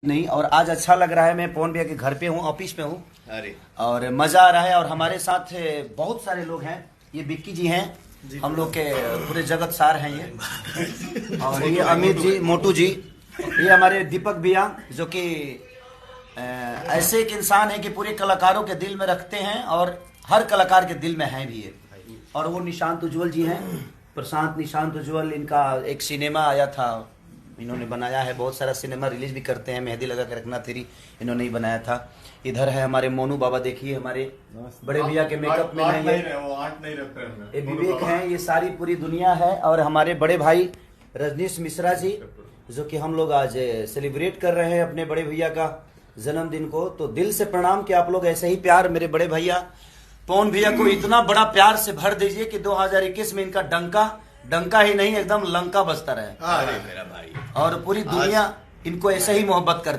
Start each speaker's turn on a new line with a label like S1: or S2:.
S1: नहीं। और आज अच्छा लग रहा है, मैं पवन भैया के घर पे हूँ, ऑफिस पे हूँ।
S2: अरे
S1: और मजा आ रहा है। और हमारे साथ बहुत सारे लोग हैं। ये बिक्की जी हैं, हम लोग के पूरे जगत सार हैं ये। और ये अमित जी, मोटू जी, ये हमारे दीपक भैया, जो कि ऐसे एक इंसान है कि पूरे कलाकारों के दिल में रखते हैं और हर कलाकार के दिल में हैं भी ये। और वो निशांत उज्ज्वल जी हैं, प्रशांत निशांत उज्ज्वल। इनका एक सिनेमा आया था, इन्होंने बनाया है। बहुत सारा सिनेमा रिलीज भी करते हैं। मेहंदी लगा के रखना तेरी इन्होंने ही बनाया था। इधर है हमारे मोनू बाबा, देखिए हमारे बड़े भैया के मेकअप में है ये विवेक हैं। ये सारी पूरी दुनिया है। और हमारे बड़े भाई रजनीश मिश्रा जी, जो कि हम लोग आज सेलिब्रेट कर रहे हैं अपने बड़े भैया का जन्मदिन को। तो दिल से प्रणाम कि आप लोग ऐसे ही प्यार मेरे बड़े भैया पवन भैया को इतना बड़ा प्यार से भर दीजिए कि 2021 में इनका डंका ही नहीं, एकदम लंका बजता रहे।
S2: अरे मेरा भाई,
S1: और पूरी दुनिया इनको ऐसे ही मोहब्बत करती है।